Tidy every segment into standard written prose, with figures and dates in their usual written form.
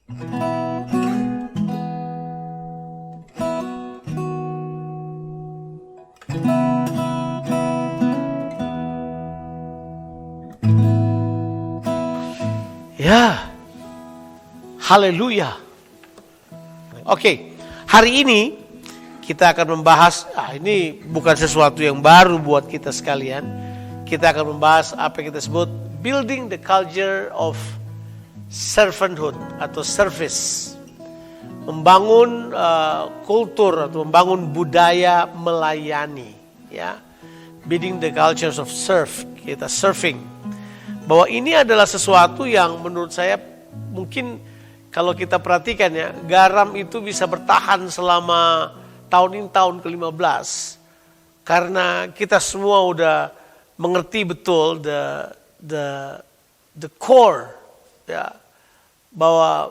Ya, haleluya. Oke, hari ini kita akan membahas, ini bukan sesuatu yang baru buat kita sekalian. Kita akan membahas apa yang kita sebut building the culture of servanthood atau service. Membangun kultur atau membangun budaya melayani, ya. Building the cultures of kita serving. Bahwa ini adalah sesuatu yang menurut saya mungkin kalau kita perhatikan ya, garam itu bisa bertahan selama tahun ini tahun ke-15. Karena kita semua udah mengerti betul the core, ya, bahwa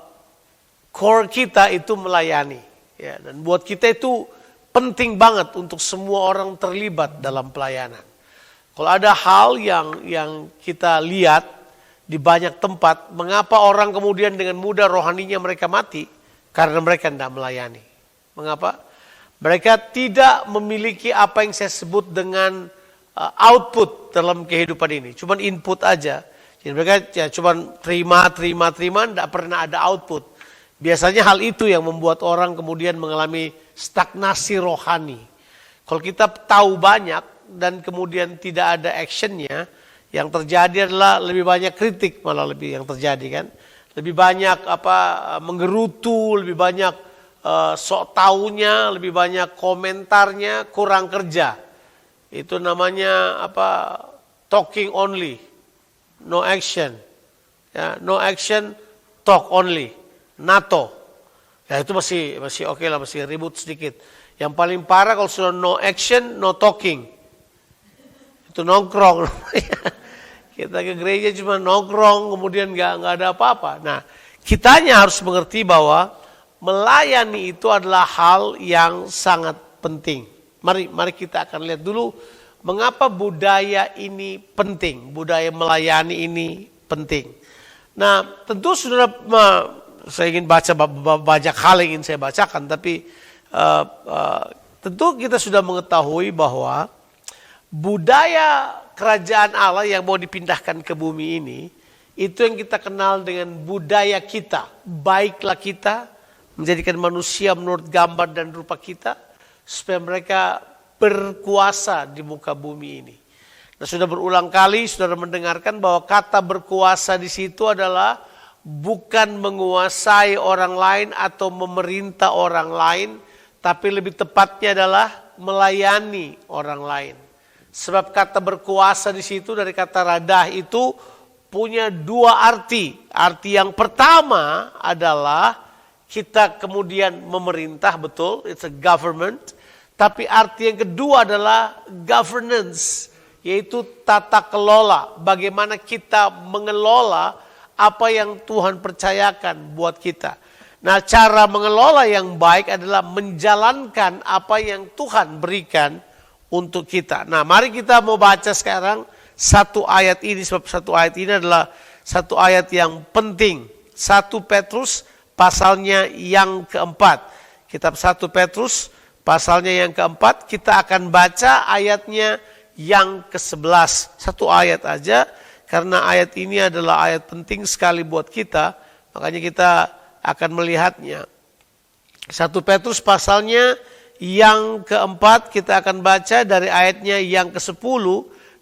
core kita itu melayani, ya, dan buat kita itu penting banget untuk semua orang terlibat dalam pelayanan. Kalau ada hal yang kita lihat di banyak tempat, mengapa orang kemudian dengan mudah rohaninya mereka mati? Karena mereka tidak melayani. Mengapa? Mereka tidak memiliki apa yang saya sebut dengan output dalam kehidupan ini. Cuman input aja. Jadi mereka ya cuman terima, tidak pernah ada output. Biasanya hal itu yang membuat orang kemudian mengalami stagnasi rohani. Kalau kita tahu banyak dan kemudian tidak ada actionnya, yang terjadi adalah lebih banyak kritik, malah lebih yang terjadi kan, lebih banyak menggerutu, lebih banyak sok taunya, lebih banyak komentarnya, kurang kerja. Itu namanya talking only, no action, ya, no action, talk only, NATO. Ya itu masih oke lah, masih ribut sedikit. Yang paling parah kalau sudah no action, no talking. Itu nongkrong. Kita ke gereja cuma nongkrong, kemudian nggak ada apa-apa. Nah, kitanya harus mengerti bahwa melayani itu adalah hal yang sangat penting. Mari kita akan lihat dulu mengapa budaya ini penting, budaya melayani ini penting. Nah, tentu saudara, saya ingin baca banyak hal yang ingin saya bacakan, tapi tentu kita sudah mengetahui bahwa budaya kerajaan Allah yang mau dipindahkan ke bumi ini, itu yang kita kenal dengan budaya kita. Baiklah kita menjadikan manusia menurut gambar dan rupa kita, supaya mereka berkuasa di muka bumi ini. Nah, sudah berulang kali saudara mendengarkan bahwa kata berkuasa di situ adalah bukan menguasai orang lain atau memerintah orang lain, tapi lebih tepatnya adalah melayani orang lain. Sebab kata berkuasa di situ dari kata radah itu punya dua arti. Arti yang pertama adalah kita kemudian memerintah, betul, it's a government. Tapi arti yang kedua adalah governance, yaitu tata kelola. Bagaimana kita mengelola apa yang Tuhan percayakan buat kita. Nah, cara mengelola yang baik adalah menjalankan apa yang Tuhan berikan untuk kita. Nah, mari kita mau baca sekarang satu ayat ini, sebab satu ayat ini adalah satu ayat yang penting. 1 Petrus pasalnya yang keempat. Kitab 1 Petrus pasalnya yang keempat, kita akan baca ayatnya yang ke-11. Satu ayat aja, karena ayat ini adalah ayat penting sekali buat kita, makanya kita akan melihatnya. 1 Petrus pasalnya yang keempat, kita akan baca dari ayatnya yang ke-10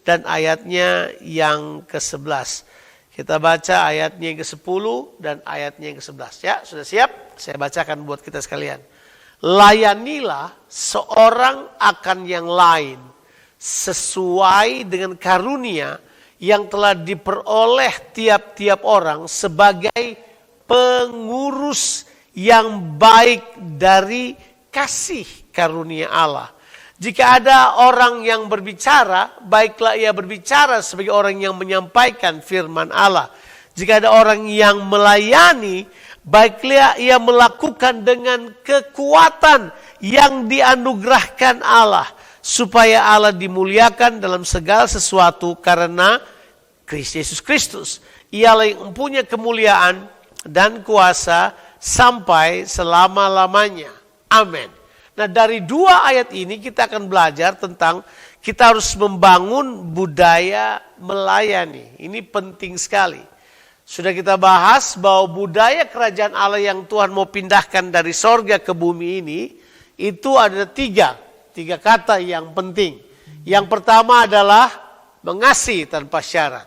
dan ayatnya yang ke-11. Kita baca ayatnya yang ke-10 dan ayatnya yang ke-11. Ya, sudah siap? Saya bacakan buat kita sekalian. Layanilah seorang akan yang lain sesuai dengan karunia yang telah diperoleh tiap-tiap orang sebagai pengurus yang baik dari kasih karunia Allah. Jika ada orang yang berbicara, baiklah ia berbicara sebagai orang yang menyampaikan firman Allah. Jika ada orang yang melayani, baiklah ia melakukan dengan kekuatan yang dianugerahkan Allah, supaya Allah dimuliakan dalam segala sesuatu karena Yesus Kristus. Ialah yang mempunyai kemuliaan dan kuasa sampai selama-lamanya. Amin. Nah, dari dua ayat ini kita akan belajar tentang kita harus membangun budaya melayani. Ini penting sekali. Sudah kita bahas bahwa budaya kerajaan Allah yang Tuhan mau pindahkan dari sorga ke bumi ini, itu ada tiga kata yang penting. Yang pertama adalah mengasihi tanpa syarat.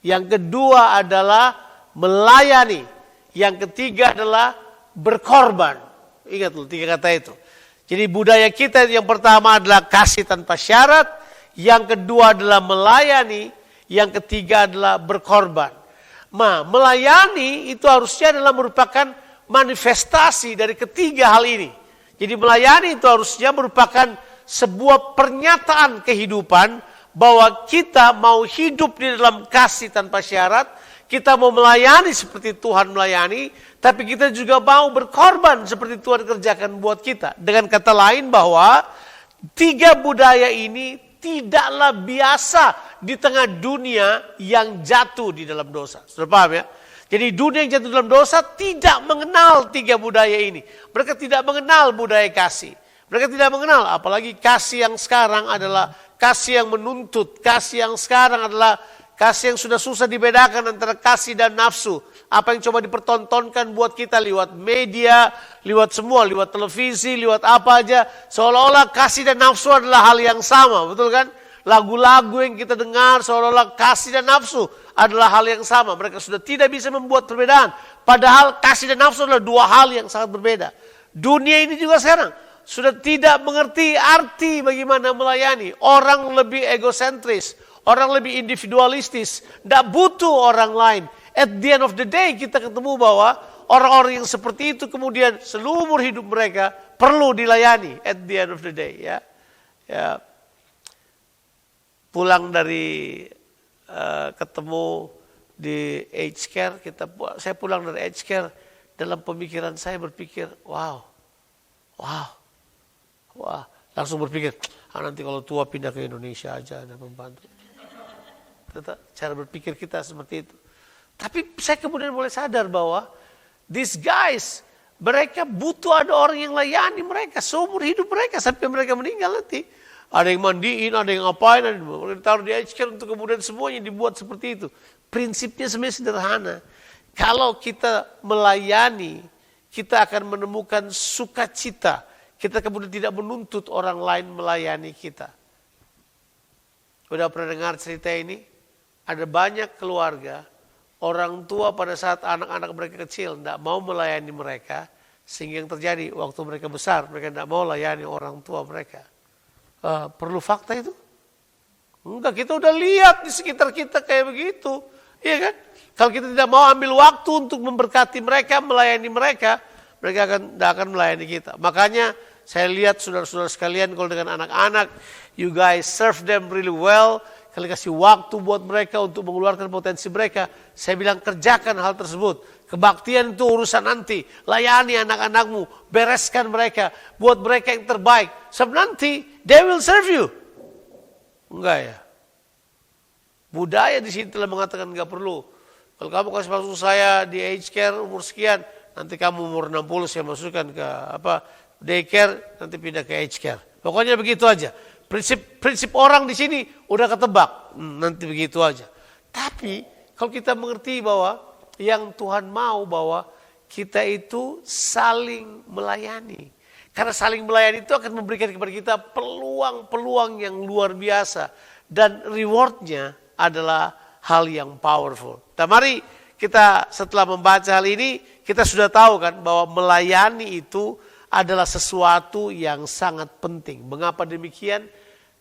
Yang kedua adalah melayani. Yang ketiga adalah berkorban. Ingat loh 3 kata itu. Jadi budaya kita yang pertama adalah kasih tanpa syarat, yang kedua adalah melayani, yang ketiga adalah berkorban. Melayani itu harusnya adalah merupakan manifestasi dari ketiga hal ini. Jadi melayani itu harusnya merupakan sebuah pernyataan kehidupan bahwa kita mau hidup di dalam kasih tanpa syarat, kita mau melayani seperti Tuhan melayani, tapi kita juga mau berkorban seperti Tuhan kerjakan buat kita. Dengan kata lain bahwa 3 budaya ini tidaklah biasa di tengah dunia yang jatuh di dalam dosa. Sudah paham ya? Jadi dunia yang jatuh dalam dosa tidak mengenal 3 budaya ini. Mereka tidak mengenal budaya kasih. Mereka tidak mengenal, apalagi kasih yang sekarang adalah kasih yang menuntut. Kasih yang sekarang adalah kasih yang sudah susah dibedakan antara kasih dan nafsu. Apa yang coba dipertontonkan buat kita lewat media, lewat semua, lewat televisi, lewat apa aja. Seolah-olah kasih dan nafsu adalah hal yang sama, betul kan? Lagu-lagu yang kita dengar seolah-olah kasih dan nafsu adalah hal yang sama. Mereka sudah tidak bisa membuat perbedaan. Padahal kasih dan nafsu adalah 2 hal yang sangat berbeda. Dunia ini juga sekarang sudah tidak mengerti arti bagaimana melayani. Orang lebih egosentris. Orang lebih individualistis, tidak butuh orang lain. At the end of the day kita ketemu bahwa orang-orang yang seperti itu kemudian seumur hidup mereka perlu dilayani. At the end of the day, ya. Pulang dari ketemu di aged care, saya pulang dari aged care, dalam pemikiran saya berpikir, wow, langsung berpikir, nanti kalau tua pindah ke Indonesia aja dan membantu. Cara berpikir kita seperti itu. Tapi saya kemudian mulai sadar bahwa these guys, mereka butuh ada orang yang layani mereka seumur hidup mereka sampai mereka meninggal nanti. Ada yang mandiin, ada yang ngapain, ada yang taruh di aged care untuk kemudian semuanya dibuat seperti itu. Prinsipnya sebenarnya sederhana. Kalau kita melayani, kita akan menemukan sukacita. Kita kemudian tidak menuntut orang lain melayani kita. Udah pernah dengar cerita ini? Ada banyak keluarga, orang tua pada saat anak-anak mereka kecil tidak mau melayani mereka, sehingga yang terjadi waktu mereka besar, mereka tidak mau layani orang tua mereka. Perlu fakta itu? Enggak, kita udah lihat di sekitar kita kayak begitu. Iya kan? Kalau kita tidak mau ambil waktu untuk memberkati mereka, melayani mereka, mereka tidak akan melayani kita. Makanya saya lihat saudara-saudara sekalian kalau dengan anak-anak, you guys serve them really well. Kalian kasih waktu buat mereka untuk mengeluarkan potensi mereka. Saya bilang kerjakan hal tersebut. Kebaktian itu urusan nanti. Layani anak-anakmu. Bereskan mereka. Buat mereka yang terbaik. Sebab nanti they will serve you. Enggak ya. Budaya di sini telah mengatakan enggak perlu. Kalau kamu kasih masuk saya di aged care umur sekian. Nanti kamu umur 60 saya masukkan ke daycare. Nanti pindah ke aged care. Pokoknya begitu aja. Prinsip orang di sini udah ketebak, nanti begitu aja. Tapi kalau kita mengerti bahwa yang Tuhan mau bahwa kita itu saling melayani. Karena saling melayani itu akan memberikan kepada kita peluang-peluang yang luar biasa. Dan rewardnya adalah hal yang powerful. Nah, mari kita setelah membaca hal ini, kita sudah tahu kan bahwa melayani itu adalah sesuatu yang sangat penting. Mengapa demikian?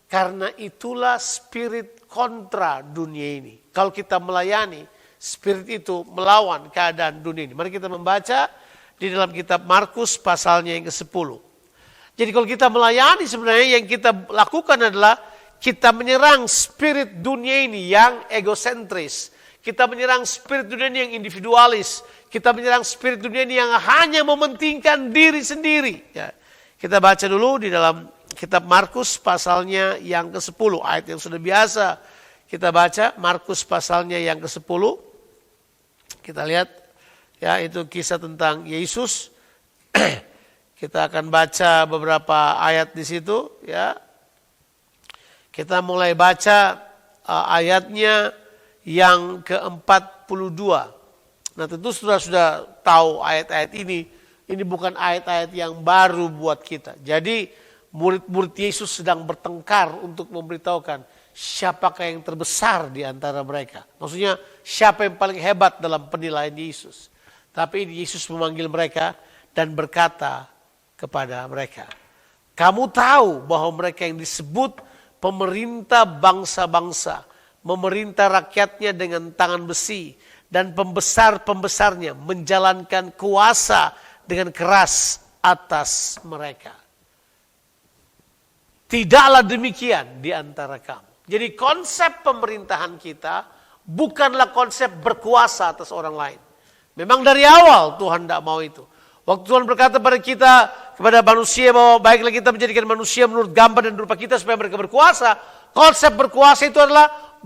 Karena itulah spirit kontra dunia ini. Kalau kita melayani, spirit itu melawan keadaan dunia ini. Mari kita membaca di dalam kitab Markus pasalnya yang ke-10. Jadi kalau kita melayani sebenarnya yang kita lakukan adalah kita menyerang spirit dunia ini yang egosentris. Kita menyerang spirit dunia ini yang individualis. Kita menyerang spirit dunia ini yang hanya mementingkan diri sendiri. Ya. Kita baca dulu di dalam kitab Markus pasalnya yang ke-10. Ayat yang sudah biasa kita baca. Markus pasalnya yang ke-10. Kita lihat Ya, itu kisah tentang Yesus. Kita akan baca beberapa ayat di situ, ya. Kita mulai baca ayatnya yang ke-42. Nah, tentu sudah tahu ayat-ayat ini. Ini bukan ayat-ayat yang baru buat kita. Jadi murid-murid Yesus sedang bertengkar untuk memberitahukan siapakah yang terbesar di antara mereka. Maksudnya siapa yang paling hebat dalam penilaian Yesus. Tapi Yesus memanggil mereka dan berkata kepada mereka, kamu tahu bahwa mereka yang disebut pemerintah bangsa-bangsa, memerintah rakyatnya dengan tangan besi, dan pembesar-pembesarnya menjalankan kuasa dengan keras atas mereka. Tidaklah demikian di antara kamu. Jadi konsep pemerintahan kita bukanlah konsep berkuasa atas orang lain. Memang dari awal Tuhan tidak mau itu. Waktu Tuhan berkata pada kita, kepada manusia bahwa baiklah kita menjadikan manusia menurut gambar dan rupa kita supaya mereka berkuasa. Konsep berkuasa itu adalah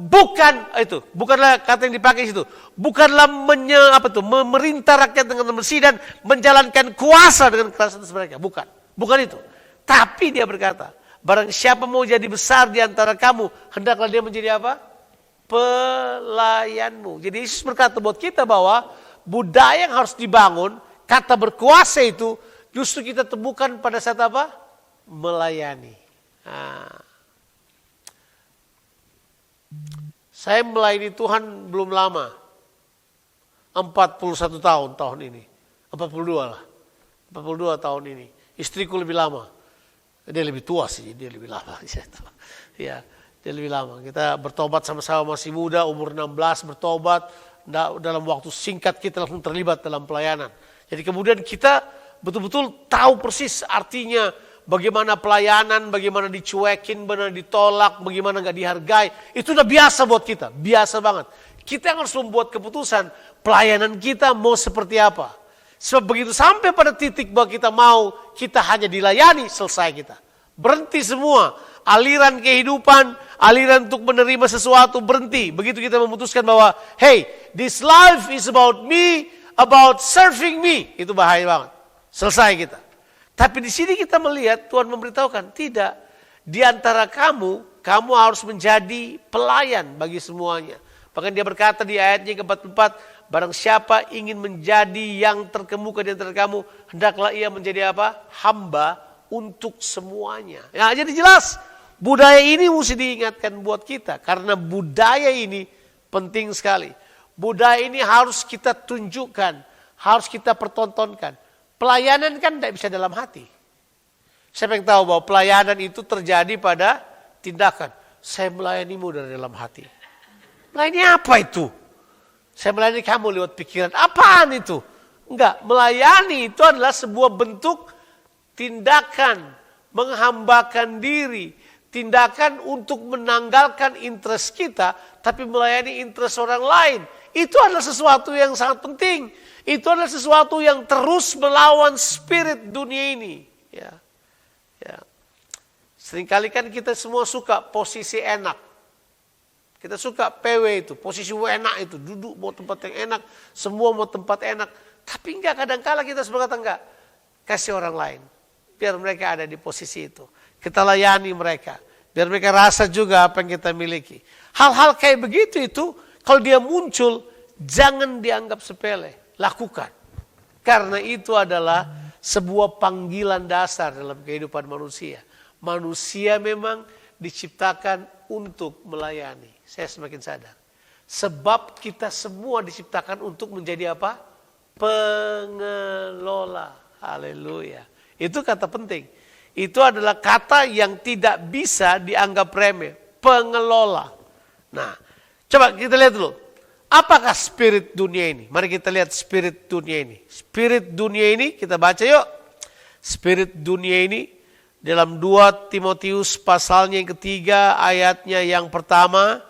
bukanlah kata yang dipakai situ. Bukanlah memerintah rakyat dengan bersih dan menjalankan kuasa dengan keras atas mereka. Bukan itu. Tapi dia berkata, barang siapa mau jadi besar di antara kamu, hendaklah dia menjadi apa? Pelayanmu. Jadi Yesus berkata buat kita bahwa budaya yang harus dibangun, kata berkuasa itu justru kita temukan pada saat apa? Melayani. Saya melayani Tuhan belum lama. 41 tahun ini. 42 lah. 42 tahun ini. Istriku lebih lama. Dia lebih tua sih, dia lebih lama. Ya, dia lebih lama. Kita bertobat sama-sama masih muda, umur 16 bertobat. Dalam waktu singkat kita langsung terlibat dalam pelayanan. Jadi kemudian kita betul-betul tahu persis artinya bagaimana pelayanan, bagaimana dicuekin, bagaimana ditolak, bagaimana gak dihargai. Itu udah biasa buat kita, biasa banget. Kita yang harus membuat keputusan pelayanan kita mau seperti apa. Sebab begitu sampai pada titik bahwa kita hanya dilayani, selesai kita. Berhenti semua. Aliran kehidupan, aliran untuk menerima sesuatu berhenti. Begitu kita memutuskan bahwa, hey, this life is about me, about serving me. Itu bahaya banget. Selesai kita. Tapi di sini kita melihat Tuhan memberitahukan, tidak. Di antara kamu harus menjadi pelayan bagi semuanya. Bahkan dia berkata di ayatnya ke-44, barang siapa ingin menjadi yang terkemuka di antara kamu, hendaklah ia menjadi apa? Hamba untuk semuanya. Nah, jadi jelas, budaya ini mesti diingatkan buat kita. Karena budaya ini penting sekali. Budaya ini harus kita tunjukkan, harus kita pertontonkan. Pelayanan kan tidak bisa dalam hati. Siapa yang tahu bahwa pelayanan itu terjadi pada tindakan. Saya melayanimu dari dalam hati. Melayani apa itu? Saya melayani kamu lewat pikiran. Apaan itu? Enggak, melayani itu adalah sebuah bentuk tindakan, menghambakan diri, tindakan untuk menanggalkan interest kita, tapi melayani interest orang lain. Itu adalah sesuatu yang sangat penting. Itu adalah sesuatu yang terus melawan spirit dunia ini. Ya. Seringkali kan kita semua suka posisi enak. Kita suka PW itu, posisi enak itu. Duduk mau tempat yang enak, semua mau tempat enak. Tapi enggak, kadang-kala kita berkata enggak. Kasih orang lain. Biar mereka ada di posisi itu. Kita layani mereka. Biar mereka rasa juga apa yang kita miliki. Hal-hal kayak begitu itu, kalau dia muncul, jangan dianggap sepele. Lakukan. Karena itu adalah sebuah panggilan dasar dalam kehidupan manusia. Manusia memang diciptakan untuk melayani. Saya semakin sadar. Sebab kita semua diciptakan untuk menjadi apa? Pengelola. Haleluya. Itu kata penting. Itu adalah kata yang tidak bisa dianggap remeh. Pengelola. Nah, coba kita lihat dulu. Apakah spirit dunia ini? Mari kita lihat spirit dunia ini. Spirit dunia ini kita baca yuk. Spirit dunia ini dalam 2 Timotius pasalnya yang ketiga ayatnya yang pertama.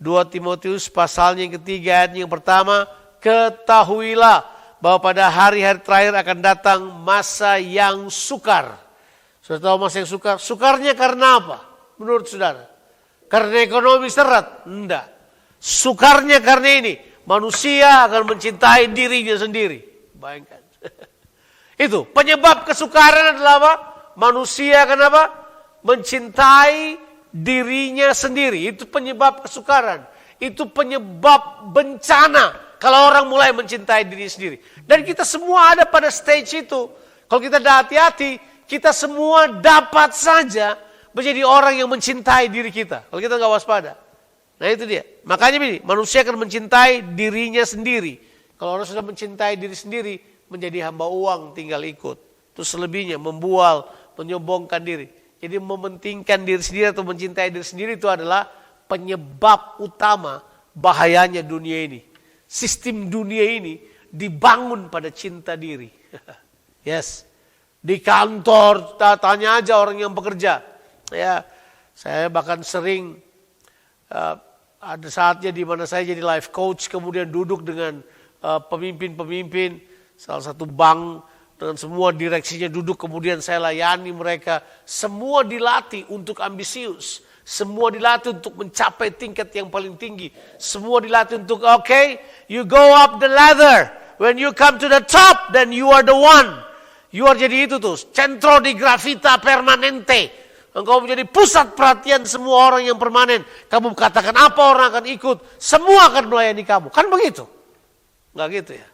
2 Timotius pasalnya yang ketiga ayatnya yang pertama. Ketahuilah bahwa pada hari-hari terakhir akan datang masa yang sukar. Sudah tahu masa yang sukar? Sukarnya karena apa? Menurut saudara? Karena ekonomi seret? Enggak. Sukarnya karena ini. manusia akan mencintai dirinya sendiri. Bayangkan. Itu penyebab kesukaran adalah apa? Manusia akan apa? Mencintai dirinya sendiri. Itu penyebab kesukaran. Itu penyebab bencana kalau orang mulai mencintai diri sendiri. Dan kita semua ada pada stage itu. Kalau kita tidak hati-hati, kita semua dapat saja menjadi orang yang mencintai diri kita. Kalau kita nggak waspada. Nah itu dia. Makanya begini, manusia akan mencintai dirinya sendiri. Kalau orang sudah mencintai diri sendiri, menjadi hamba uang tinggal ikut. Terus selebihnya membual, menyombongkan diri. Jadi mementingkan diri sendiri atau mencintai diri sendiri itu adalah penyebab utama bahayanya dunia ini. Sistem dunia ini dibangun pada cinta diri. Yes. Di kantor, tanya aja orang yang bekerja. Ya, saya bahkan sering ada saatnya di mana saya jadi life coach, kemudian duduk dengan pemimpin-pemimpin salah satu bank dengan semua direksinya duduk, kemudian saya layani mereka. Semua dilatih untuk ambisius. Semua dilatih untuk mencapai tingkat yang paling tinggi. Semua dilatih untuk, okay, you go up the ladder. When you come to the top, then you are the one. You are jadi itu tuh, centro di gravita permanente. Engkau menjadi pusat perhatian semua orang yang permanen. Kamu katakan apa, orang akan ikut. Semua akan melayani kamu. Kan begitu? Enggak gitu ya?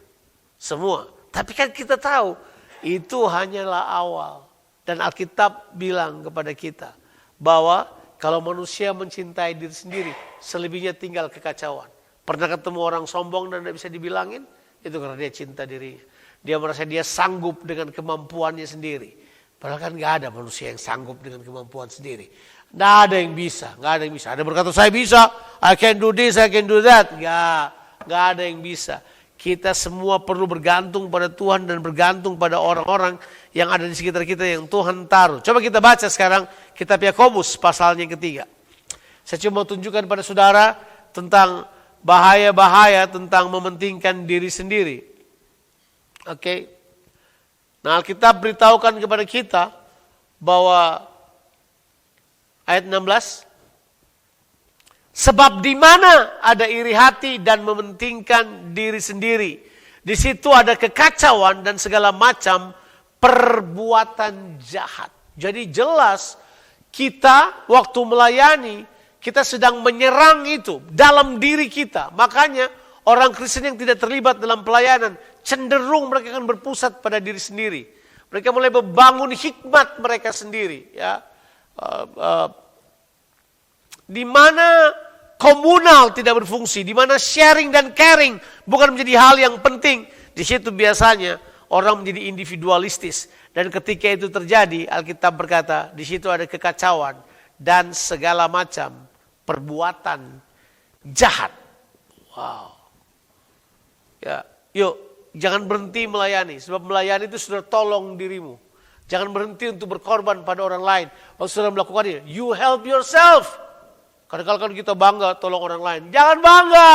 Semua. Tapi kan kita tahu, itu hanyalah awal. Dan Alkitab bilang kepada kita, bahwa kalau manusia mencintai diri sendiri, selebihnya tinggal kekacauan. Pernah ketemu orang sombong dan tidak bisa dibilangin? Itu karena dia cinta dirinya. Dia merasa dia sanggup dengan kemampuannya sendiri. Padahal kan gak ada manusia yang sanggup dengan kemampuan sendiri. Gak ada yang bisa, gak ada yang bisa. Ada berkata, saya bisa, I can do this, I can do that. Gak ada yang bisa. Kita semua perlu bergantung pada Tuhan dan bergantung pada orang-orang yang ada di sekitar kita yang Tuhan taruh. Coba kita baca sekarang kitab Yakobus pasalnya yang ketiga. Saya cuma tunjukkan pada saudara tentang bahaya-bahaya tentang mementingkan diri sendiri. Oke. Nah, Alkitab beritahukan kepada kita bahwa ayat 16, sebab di mana ada iri hati dan mementingkan diri sendiri, di situ ada kekacauan dan segala macam perbuatan jahat. Jadi jelas kita waktu melayani, kita sedang menyerang itu dalam diri kita. Makanya orang Kristen yang tidak terlibat dalam pelayanan, cenderung mereka akan berpusat pada diri sendiri. Mereka mulai membangun hikmat mereka sendiri. Ya, di mana komunal tidak berfungsi, di mana sharing dan caring bukan menjadi hal yang penting, di situ biasanya orang menjadi individualistis. Dan ketika itu terjadi, Alkitab berkata, di situ ada kekacauan dan segala macam perbuatan jahat. Wow. Ya, yuk, jangan berhenti melayani, sebab melayani itu sudah tolong dirimu. Jangan berhenti untuk berkorban pada orang lain. Waktu sudah melakukannya, you help yourself. Kadang-kadang kita bangga tolong orang lain. Jangan bangga.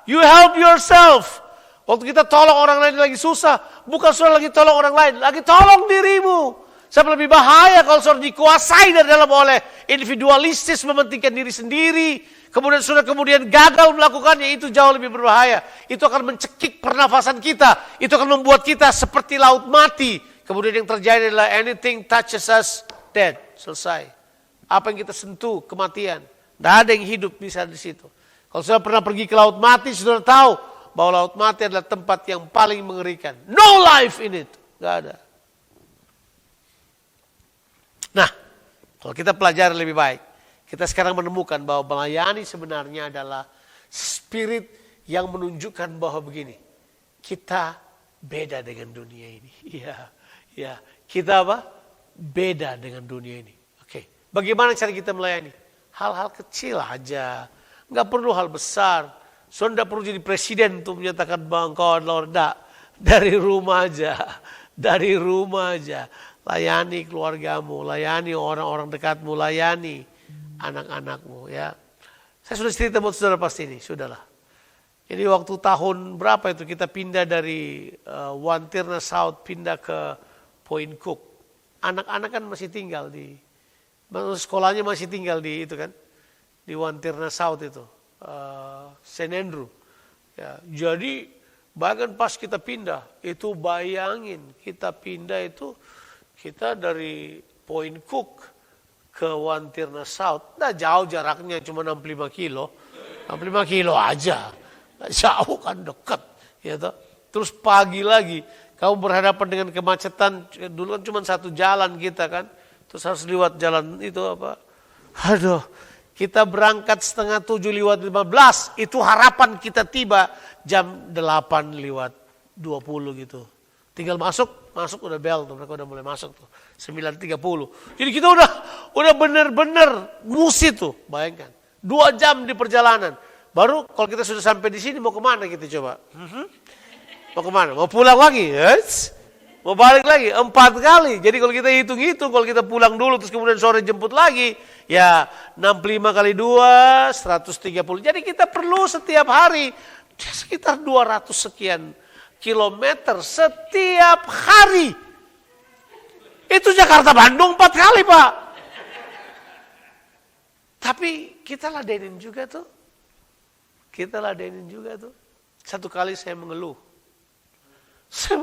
You help yourself. Waktu kita tolong orang lain lagi susah, bukan sudah lagi tolong orang lain, lagi tolong dirimu. Sebab lebih bahaya kalau sudah dikuasai dari dalam oleh individualistis, mementingkan diri sendiri. Kemudian gagal melakukannya, itu jauh lebih berbahaya. Itu akan mencekik pernafasan kita. Itu akan membuat kita seperti laut mati. Kemudian yang terjadi adalah anything touches us dead. Selesai. Apa yang kita sentuh, kematian. Tidak ada yang hidup bisa di situ. Kalau sudah pernah pergi ke laut mati, sudah tahu bahwa laut mati adalah tempat yang paling mengerikan. No life in it. Tidak ada. Nah, kalau kita pelajari lebih baik, kita sekarang menemukan bahwa melayani sebenarnya adalah spirit yang menunjukkan bahwa begini, kita beda dengan dunia ini. Ya, kita apa? Beda dengan dunia ini. Oke, bagaimana cara kita melayani? Hal-hal kecil aja, nggak perlu hal besar. Saudara tidak perlu jadi presiden untuk menyatakan bahwa engkau adalah orang. Dari rumah aja. Layani keluargamu, layani orang-orang dekatmu, layani anak-anakmu. Ya, saya sudah cerita buat saudara pasti ini, sudahlah. Jadi waktu tahun berapa itu kita pindah dari Wantirna South pindah ke Point Cook. Anak-anak kan masih tinggal sekolahnya masih tinggal di itu kan, di Wantirna South itu, St. Andrew. Ya, jadi bahkan pas kita pindah, itu bayangin kita pindah itu, kita dari Point Cook ke Wantirna South, nah jauh jaraknya cuma 65 kilo. 65 kilo aja, jauh kan, dekat. Ya toh. Terus pagi lagi, kamu berhadapan dengan kemacetan, dulu kan cuma satu jalan kita kan. Terus harus lewat jalan itu apa. Aduh, kita berangkat 6:30 lewat 15, itu harapan kita tiba jam 8 lewat 20 gitu. Tinggal masuk udah bel tuh, mereka udah mulai masuk tuh. 9:30. Jadi kita udah bener-bener musi tuh, bayangkan. 2 jam di perjalanan. Baru kalau kita sudah sampai di sini mau kemana kita coba? Mau kemana? Mau pulang lagi? Yes. Mau balik lagi 4 kali. Jadi kalau kita hitung-hitung, kalau kita pulang dulu terus kemudian sore jemput lagi, ya 65 kali 2, 130. Jadi kita perlu setiap hari sekitar 200 sekian kilometer setiap hari. Itu Jakarta Bandung 4 kali, Pak. Tapi kita ladenin juga tuh. Satu kali saya mengeluh. Saya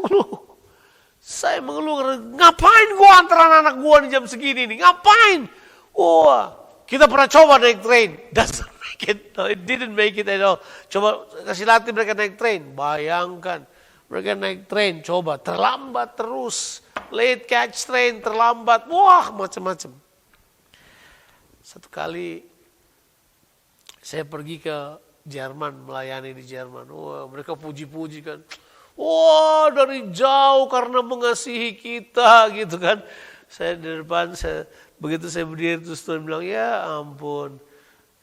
mengeluh karena ngapain gua antar anak gua di jam segini nih? Ngapain? Wah, kita pernah coba naik train. Doesn't make it. No, it didn't make it at all. Coba kasih latih mereka naik train. Bayangkan. Mereka naik train, coba. Terlambat terus. Late catch train, terlambat. Wah, macam-macam. Satu kali saya pergi ke Jerman, melayani di Jerman. Wah, mereka puji-puji kan. Wah, dari jauh karena mengasihi kita gitu kan. Saya di depan, begitu saya berdiri terus Tuhan bilang, ya ampun.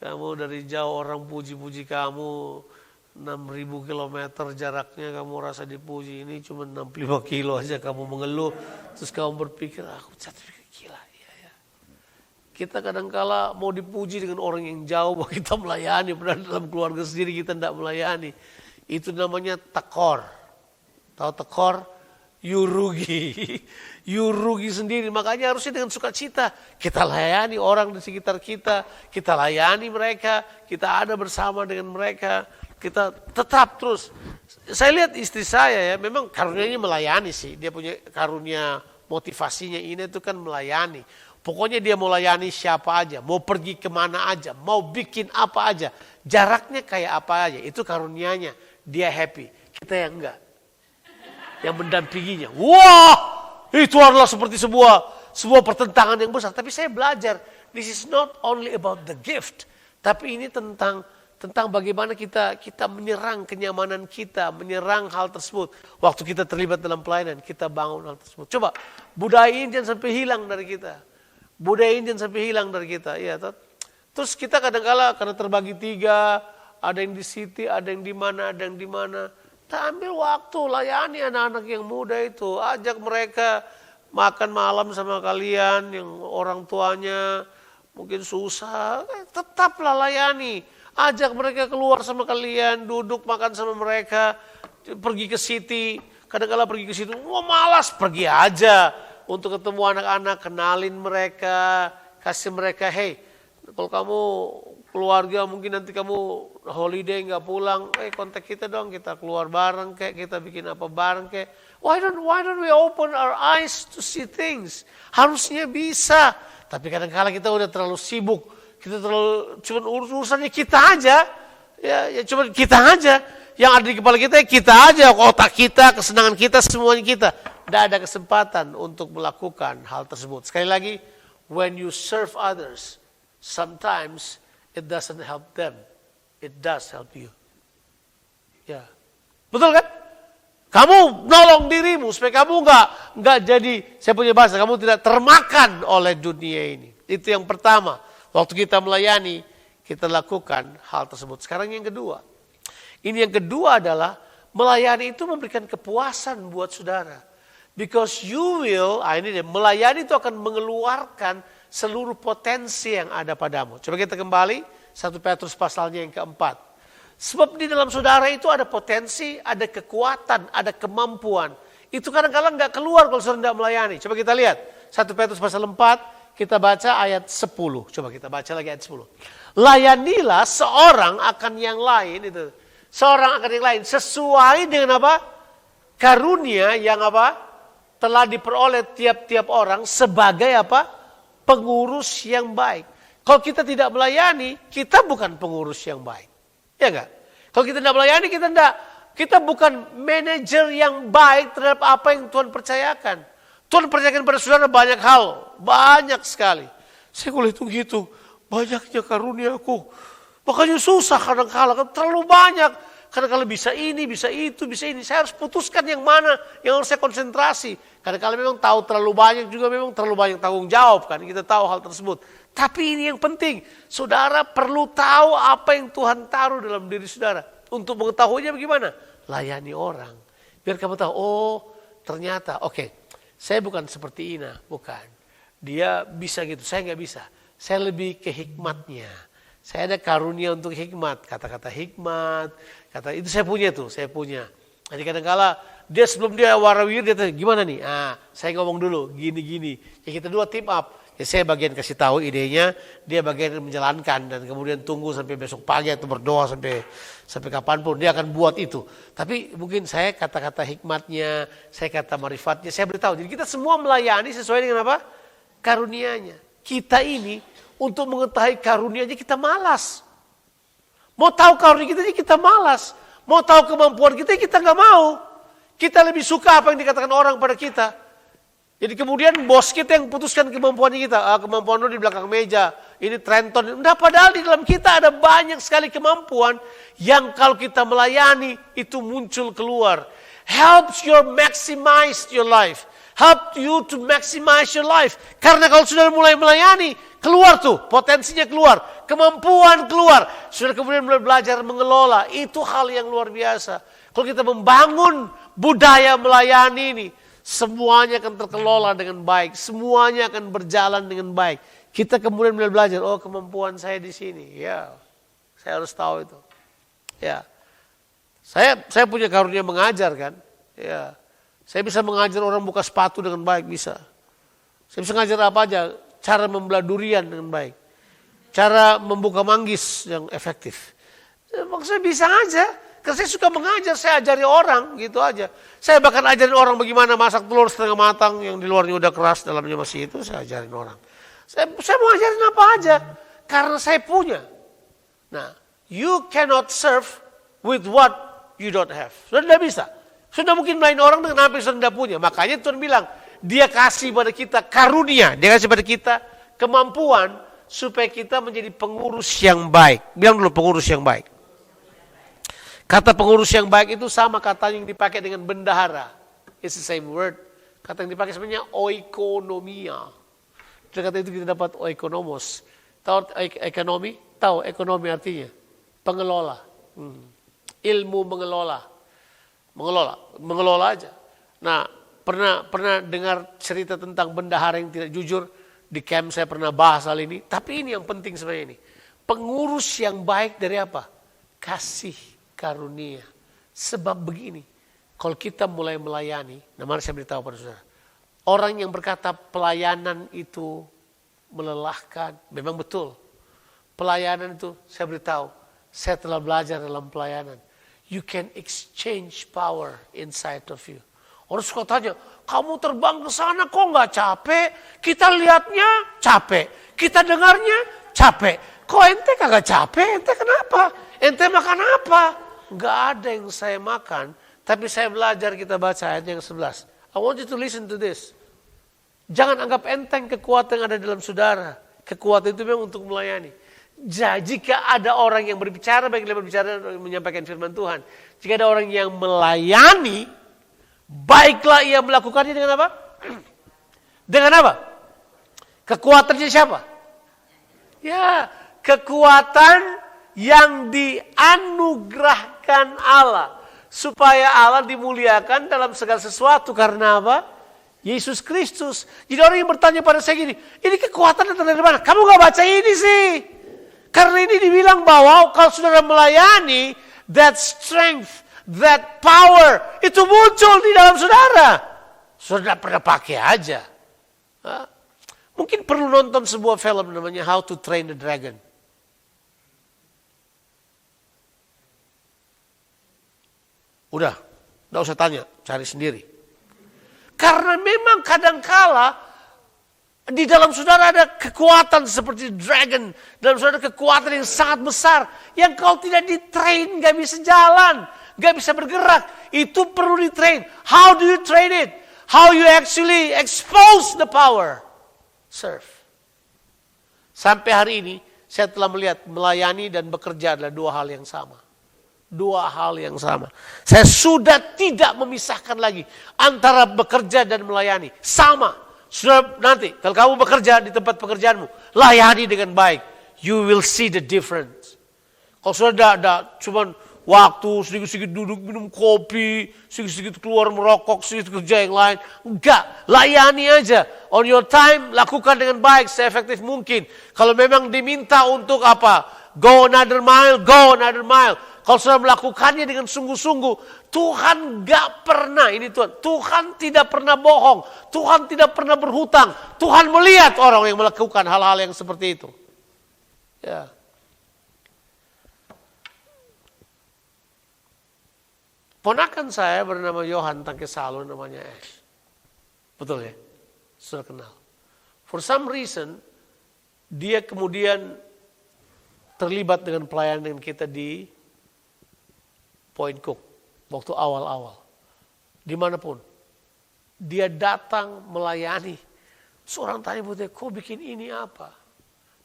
Kamu dari jauh orang puji-puji kamu. 6.000 kilometer jaraknya kamu rasa dipuji. Ini cuma 65 kilo aja kamu mengeluh. Terus kamu berpikir, aku gila. Ya. Kita kadangkala mau dipuji dengan orang yang jauh, bahwa kita melayani. Padahal dalam keluarga sendiri kita tidak melayani. Itu namanya tekor. Tahu tekor? You rugi sendiri. Makanya harusnya dengan sukacita kita layani orang di sekitar kita. Kita layani mereka. Kita ada bersama dengan mereka. Kita tetap terus. Saya lihat istri saya ya, memang karunianya melayani sih. Dia punya karunia motivasinya ini tuh kan melayani. Pokoknya dia mau layani siapa aja. Mau pergi kemana aja. Mau bikin apa aja. Jaraknya kayak apa aja. Itu karunianya. Dia happy. Kita yang enggak. Yang mendampinginya. Wah, itu adalah seperti sebuah pertentangan yang besar. Tapi saya belajar, this is not only about the gift, tapi ini tentang bagaimana kita menyerang kenyamanan kita, menyerang hal tersebut. Waktu kita terlibat dalam pelayanan, kita bangun hal tersebut. Coba, budaya ini jangan sampai hilang dari kita. Iya, terus kita kadang-kala karena terbagi 3, ada yang di city, ada yang di mana. Kita ambil waktu, layani anak-anak yang muda itu. Ajak mereka makan malam sama kalian, yang orang tuanya mungkin susah. Tetaplah layani. Ajak mereka keluar sama kalian, duduk makan sama mereka. Pergi ke city, kadang-kala pergi ke situ. Wah malas, pergi aja. Untuk ketemu anak-anak, kenalin mereka. Kasih mereka, hey, kalau kamu keluarga mungkin nanti kamu holiday nggak pulang, kontak kita dong, kita keluar bareng kayak, kita bikin apa bareng kayak. Why don't we open our eyes to see things? Harusnya bisa, tapi kadang-kala kita udah terlalu sibuk, kita terlalu cuma urusannya kita aja, ya cuma kita aja, yang ada di kepala kita aja, otak kita, kesenangan kita, semuanya kita. Tidak ada kesempatan untuk melakukan hal tersebut. Sekali lagi, when you serve others, sometimes it doesn't help them. It does help you. Ya. Betul kan? Kamu nolong dirimu supaya kamu enggak jadi, saya punya bahasa, kamu tidak termakan oleh dunia ini. Itu yang pertama. Waktu kita melayani, kita lakukan hal tersebut. Sekarang yang kedua. Ini yang kedua adalah melayani itu memberikan kepuasan buat saudara. Because you will, melayani itu akan mengeluarkan seluruh potensi yang ada padamu. Coba kita kembali 1 Petrus pasalnya yang keempat. Sebab di dalam saudara itu ada potensi, ada kekuatan, ada kemampuan. Itu kadang-kadang nggak keluar kalau saudara tidak melayani. Coba kita lihat 1 Petrus pasal 4, kita baca ayat 10. Coba kita baca lagi ayat 10. Layanilah seorang akan yang lain itu. seorang akan yang lain. Sesuai dengan apa? Karunia yang apa? Telah diperoleh tiap-tiap orang sebagai apa? Pengurus yang baik. Kalau kita tidak melayani, kita bukan pengurus yang baik. Ya enggak? Kalau kita tidak melayani, kita bukan manajer yang baik terhadap apa yang Tuhan percayakan. Tuhan percayakan pada saudara banyak hal, banyak sekali. Saya kalau hitung gitu, banyaknya karuniaku. Makanya susah kadang-kadang, terlalu banyak. Kadang-kadang bisa ini, bisa itu, bisa ini. Saya harus putuskan yang mana yang harus saya konsentrasi. Kadang-kadang memang tahu terlalu banyak juga memang terlalu banyak tanggung jawab kan. Kita tahu hal tersebut. Tapi ini yang penting. Saudara perlu tahu apa yang Tuhan taruh dalam diri saudara. Untuk mengetahuinya bagaimana? Layani orang. Biar kamu tahu, oh ternyata oke. Saya bukan seperti Ina, bukan. Dia bisa gitu, saya nggak bisa. Saya lebih ke hikmatnya. Saya ada karunia untuk hikmat, kata-kata hikmat, kata itu saya punya tuh, saya punya. Jadi kadang-kala dia sebelum dia warawir dia tanya, gimana nih? Saya ngomong dulu, gini-gini. Ya kita dua team up. Ya saya bagian kasih tahu idenya, dia bagian menjalankan dan kemudian tunggu sampai besok pagi atau berdoa sampai kapanpun dia akan buat itu. Tapi mungkin saya kata-kata hikmatnya, saya kata marifatnya, saya beritahu. Jadi kita semua melayani sesuai dengan apa? Karunianya. Kita ini untuk mengetahui karunianya kita malas. Mau tahu karunia kita malas. Mau tahu kemampuan kita nggak mau. Kita lebih suka apa yang dikatakan orang pada kita. Jadi kemudian bos kita yang putuskan kemampuannya kita. Kemampuan lu di belakang meja. Ini Trenton. Nah, padahal di dalam kita ada banyak sekali kemampuan. Yang kalau kita melayani itu muncul keluar. Helps you maximize your life. Help you to maximize your life. Karena kalau sudah mulai melayani. Keluar tuh. Potensinya keluar. Kemampuan keluar. Sudah kemudian mulai belajar mengelola. Itu hal yang luar biasa. Kalau kita membangun budaya melayani ini. Semuanya akan terkelola dengan baik. Semuanya akan berjalan dengan baik. Kita kemudian mulai belajar. Oh kemampuan saya di sini. Ya, saya harus tahu itu. Ya, saya punya karunia mengajar kan. Ya, saya bisa mengajar orang buka sepatu dengan baik bisa. Saya bisa mengajar apa aja. Cara membelah durian dengan baik. Cara membuka manggis yang efektif. Maksudnya bisa aja. Karena saya suka mengajar, saya ajari orang gitu aja. Saya bahkan ajarin orang bagaimana masak telur setengah matang yang di luarnya udah keras, dalamnya masih itu, saya ajarin orang. Saya mau ajarin apa aja, karena saya punya. Nah, you cannot serve with what you don't have. Sudah tidak bisa. Sudah mungkin melayani orang dengan apa yang sudah tidak punya. Makanya Tuhan bilang, dia kasih pada kita karunia, dia kasih pada kita kemampuan supaya kita menjadi pengurus yang baik. Bilang dulu pengurus yang baik. Kata pengurus yang baik itu sama kata yang dipakai dengan bendahara. It's the same word. Kata yang dipakai sebenarnya oikonomia. Dari kata itu kita dapat oikonomos. Tahu ekonomi? Tahu ekonomi artinya? Pengelola. Ilmu mengelola. Mengelola aja. Nah, pernah dengar cerita tentang bendahara yang tidak jujur? Di camp saya pernah bahas hal ini. Tapi ini yang penting sebenarnya ini. Pengurus yang baik dari apa? Kasih karunia. Sebab begini, kalau kita mulai melayani, mari saya beritahu pada saudara, orang yang berkata pelayanan itu melelahkan, memang betul. Pelayanan itu, saya beritahu, saya telah belajar dalam pelayanan. You can exchange power inside of you. Orang suka tanya, kamu terbang ke sana kok nggak capek? Kita lihatnya capek, kita dengarnya capek. Kok ente kagak capek? Ente kenapa? Ente makan apa? Nggak ada yang saya makan, tapi saya belajar kita baca ayat yang 11. I want you to listen to this. Jangan anggap enteng kekuatan yang ada dalam saudara. Kekuatan itu memang untuk melayani. Jika ada orang yang berbicara, baiklah berbicara menyampaikan firman Tuhan. Jika ada orang yang melayani, baiklah ia melakukannya dengan apa? Dengan apa? Kekuatannya siapa? Ya, kekuatan yang dianugerahkan Allah. Supaya Allah dimuliakan dalam segala sesuatu. Karena apa? Yesus Kristus. Jadi orang yang bertanya pada saya gini, ini kekuatan datang dari mana? Kamu gak baca ini sih. Karena ini dibilang bahwa kalau saudara melayani, that strength, that power, itu muncul di dalam saudara. Saudara pernah pakai aja. Mungkin perlu nonton sebuah film namanya How to Train the Dragon. Udah, nggak usah tanya, cari sendiri. Karena memang kadangkala di dalam saudara ada kekuatan seperti dragon. Dalam saudara ada kekuatan yang sangat besar. Yang kalau tidak ditrain gak bisa jalan. Gak bisa bergerak. Itu perlu ditrain. How do you train it? How you actually expose the power? Serve. Sampai hari ini saya telah melihat melayani dan bekerja adalah dua hal yang sama. Dua hal yang sama. Saya sudah tidak memisahkan lagi antara bekerja dan melayani. Sama. Sudah nanti, kalau kamu bekerja di tempat pekerjaanmu, layani dengan baik. You will see the difference. Kalau sudah ada cuman waktu, sedikit-sedikit duduk minum kopi, sedikit-sedikit keluar merokok, sedikit kerja yang lain. Enggak, layani aja. On your time, lakukan dengan baik, seefektif mungkin. Kalau memang diminta untuk apa? Go another mile, go another mile. Kalau sudah melakukannya dengan sungguh-sungguh, Tuhan gak pernah, ini Tuhan tidak pernah bohong. Tuhan tidak pernah berhutang. Tuhan melihat orang yang melakukan hal-hal yang seperti itu. Ya. Ponakan saya bernama Johan Tangkesalo, namanya Ash. Betul ya? Sudah kenal. For some reason, dia kemudian terlibat dengan pelayanan dengan kita di Point Cook. Waktu awal-awal. Dimanapun. Dia datang melayani. Seorang tanya buat dia, kok bikin ini apa?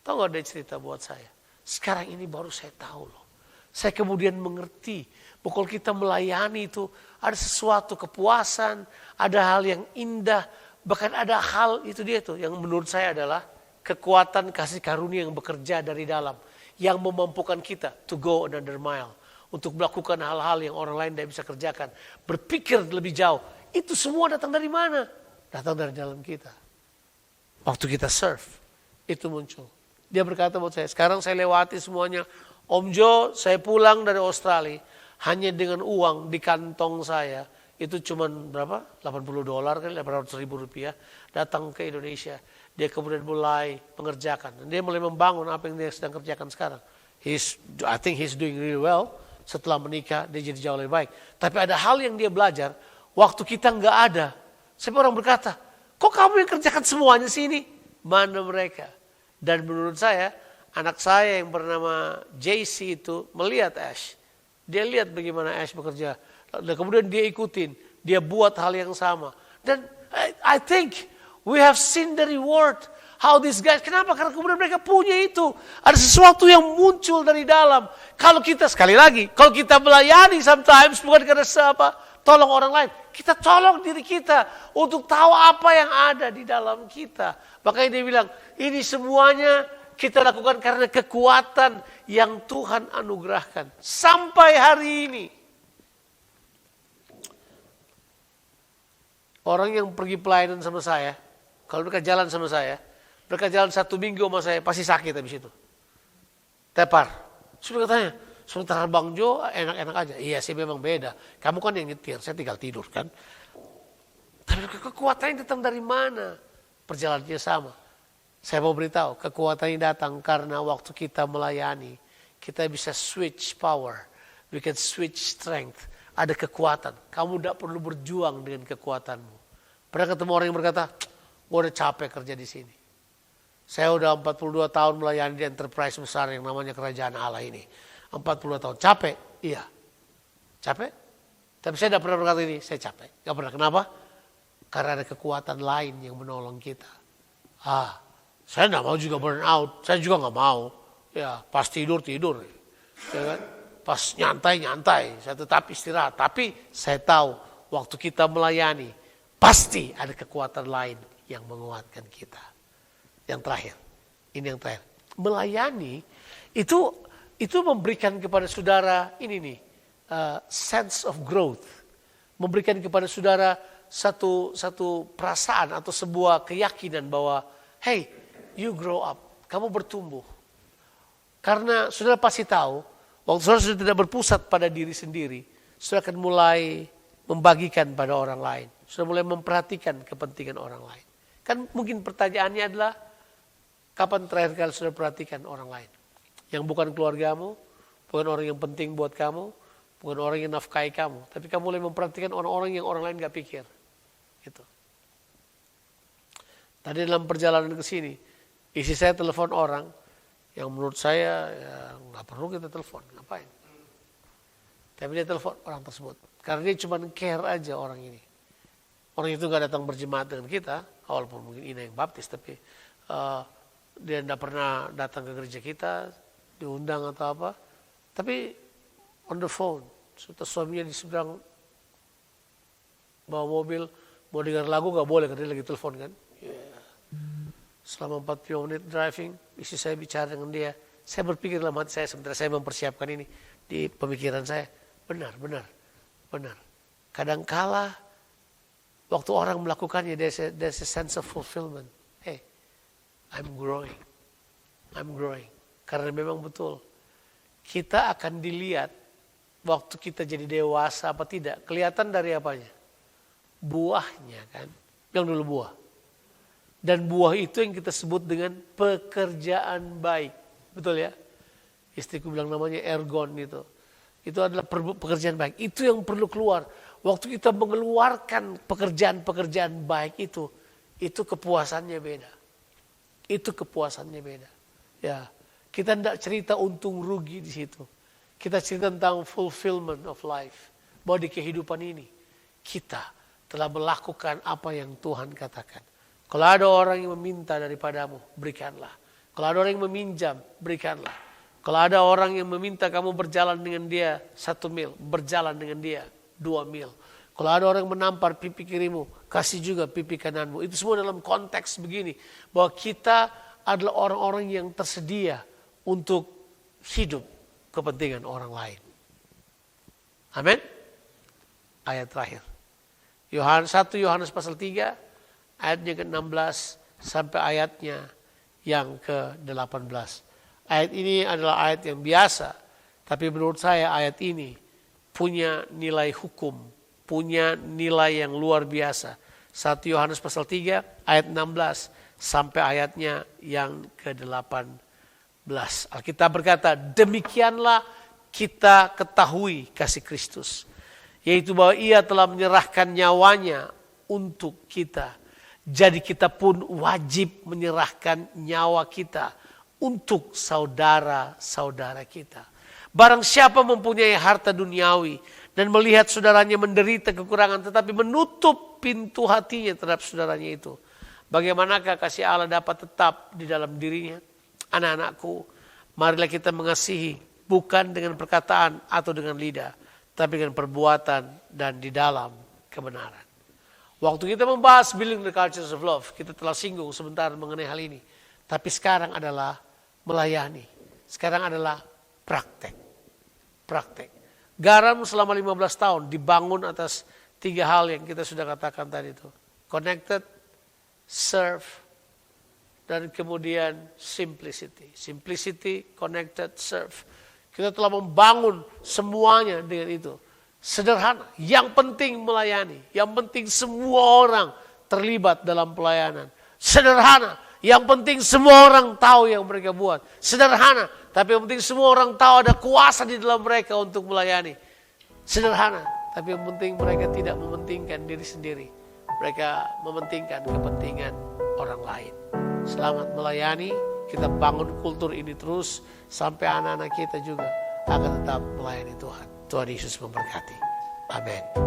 Tahu gak ada cerita buat saya? Sekarang ini baru saya tahu loh. Saya kemudian mengerti. Bahwa kalau kita melayani itu ada sesuatu kepuasan. Ada hal yang indah. Bahkan ada hal itu dia tuh. Yang menurut saya adalah kekuatan kasih karunia yang bekerja dari dalam. Yang memampukan kita to go another mile. Untuk melakukan hal-hal yang orang lain tidak bisa kerjakan. Berpikir lebih jauh. Itu semua datang dari mana? Datang dari dalam kita. Waktu kita serve. Itu muncul. Dia berkata buat saya, sekarang saya lewati semuanya. Om Jo, saya pulang dari Australia. Hanya dengan uang di kantong saya. Itu cuma berapa? $80 kan, $800.000. Datang ke Indonesia. Dia kemudian mulai mengerjakan. Dan dia mulai membangun apa yang dia sedang kerjakan sekarang. I think he's doing really well. Setelah menikah, dia jadi jauh lebih baik. Tapi ada hal yang dia belajar, waktu kita nggak ada. Sampai orang berkata, kok kamu yang kerjakan semuanya sini? Mana mereka? Dan menurut saya, anak saya yang bernama JC itu melihat Ash. Dia lihat bagaimana Ash bekerja. Dan kemudian dia ikutin. Dia buat hal yang sama. Dan I think we have seen the reward. How these guys, kenapa? Karena kemudian mereka punya itu. Ada sesuatu yang muncul dari dalam. Kalau kita, sekali lagi, kalau kita melayani sometimes, bukan karena siapa, tolong orang lain. Kita tolong diri kita untuk tahu apa yang ada di dalam kita. Makanya dia bilang, ini semuanya kita lakukan karena kekuatan yang Tuhan anugerahkan. Sampai hari ini. Orang yang pergi pelayanan sama saya, kalau mereka jalan sama saya, mereka jalan 1 minggu sama saya, pasti sakit habis itu. Tepar. Sudah katanya, sementara Bang Jo enak-enak aja. Iya sih memang beda. Kamu kan yang nyetir, saya tinggal tidur kan. Tapi kekuatannya datang dari mana? Perjalanannya sama. Saya mau beritahu, kekuatannya datang karena waktu kita melayani, kita bisa switch power. We can switch strength. Ada kekuatan. Kamu tidak perlu berjuang dengan kekuatanmu. Pernah ketemu orang yang berkata, gue udah capek kerja di sini. Saya udah 42 tahun melayani di enterprise besar yang namanya Kerajaan Allah ini. 42 tahun. Capek? Iya. Capek? Tapi saya tidak pernah berkata ini, saya capek. Gak pernah. Kenapa? Karena ada kekuatan lain yang menolong kita. Saya tidak mau juga burn out. Saya juga gak mau. Ya, pas tidur. Ya kan? Pas nyantai. Saya tetap istirahat. Tapi saya tahu waktu kita melayani, pasti ada kekuatan lain yang menguatkan kita. Yang terakhir, ini yang terakhir. Melayani itu memberikan kepada saudara ini nih, sense of growth. Memberikan kepada saudara satu perasaan atau sebuah keyakinan bahwa, hey, you grow up, kamu bertumbuh. Karena saudara pasti tahu, waktu saudara sudah tidak berpusat pada diri sendiri, saudara akan mulai membagikan pada orang lain. Saudara mulai memperhatikan kepentingan orang lain. Kan mungkin pertanyaannya adalah, kapan terakhir kali saudara perhatikan orang lain? Yang bukan keluargamu, bukan orang yang penting buat kamu, Bukan orang yang nafkahi kamu, tapi kamu mulai memperhatikan orang-orang yang orang lain gak pikir. Gitu. Tadi dalam perjalanan ke sini, isi saya telepon orang yang menurut saya ya, gak perlu kita telepon, ngapain? Tapi dia telepon orang tersebut, karena dia cuma care aja orang ini. Orang itu gak datang berjemaat dengan kita, walaupun mungkin ini yang baptis, tapi dia gak pernah datang ke gereja kita, diundang atau apa. Tapi on the phone, suaminya di seberang bawa mobil, mau dengar lagu gak boleh karena dia lagi telepon kan. Yeah. Selama 40 menit driving, istri saya bicara dengan dia. Saya berpikir dalam hati saya sementara saya mempersiapkan ini di pemikiran saya. Benar. Kadangkala waktu orang melakukannya, there's a sense of fulfillment. Hey, I'm growing. Karena memang betul, kita akan dilihat waktu kita jadi dewasa apa tidak. Kelihatan dari apanya? Buahnya kan. Yang dulu buah. Dan buah itu yang kita sebut dengan pekerjaan baik. Betul ya? Istriku bilang namanya ergon itu. Itu adalah pekerjaan baik. Itu yang perlu keluar. Waktu kita mengeluarkan pekerjaan-pekerjaan baik itu kepuasannya beda. Ya, kita tidak cerita untung rugi di situ. Kita cerita tentang fulfillment of life. Bahwa di kehidupan ini kita telah melakukan apa yang Tuhan katakan. Kalau ada orang yang meminta daripadamu, berikanlah. Kalau ada orang yang meminjam, berikanlah. Kalau ada orang yang meminta kamu berjalan dengan dia 1 mil, berjalan dengan dia 2 mil. Kalau ada orang yang menampar pipi kirimu, kasih juga pipi kananmu. Itu semua dalam konteks begini. Bahwa kita adalah orang-orang yang tersedia untuk hidup kepentingan orang lain. Amin. Ayat terakhir. 1 Yohanes pasal 3. Ayatnya ke-16 sampai ayatnya yang ke-18. Ayat ini adalah ayat yang biasa. Tapi menurut saya ayat ini punya nilai hukum. Punya nilai yang luar biasa. 1 Yohanes pasal 3 ayat 16 sampai ayatnya yang ke-18. Alkitab berkata, demikianlah kita ketahui kasih Kristus. Yaitu bahwa ia telah menyerahkan nyawanya untuk kita. Jadi kita pun wajib menyerahkan nyawa kita untuk saudara-saudara kita. Barang siapa mempunyai harta duniawi dan melihat saudaranya menderita kekurangan tetapi menutup pintu hatinya terhadap saudaranya itu. Bagaimanakah kasih Allah dapat tetap di dalam dirinya? Anak-anakku, marilah kita mengasihi bukan dengan perkataan atau dengan lidah, tapi dengan perbuatan dan di dalam kebenaran. Waktu kita membahas building the cultures of love, kita telah singgung sebentar mengenai hal ini. Tapi sekarang adalah melayani. Sekarang adalah praktek. Garam selama 15 tahun dibangun atas 3 hal yang kita sudah katakan tadi itu. Connected, serve, dan kemudian simplicity. Simplicity, connected, serve. Kita telah membangun semuanya dengan itu. Sederhana, yang penting melayani. Yang penting semua orang terlibat dalam pelayanan. Sederhana, yang penting semua orang tahu yang mereka buat. Sederhana, tapi yang penting semua orang tahu ada kuasa di dalam mereka untuk melayani. Sederhana, tapi yang penting mereka tidak mementingkan diri sendiri. Mereka mementingkan kepentingan orang lain. Selamat melayani, kita bangun kultur ini terus sampai anak-anak kita juga akan tetap melayani Tuhan. Tuhan Yesus memberkati. Amin.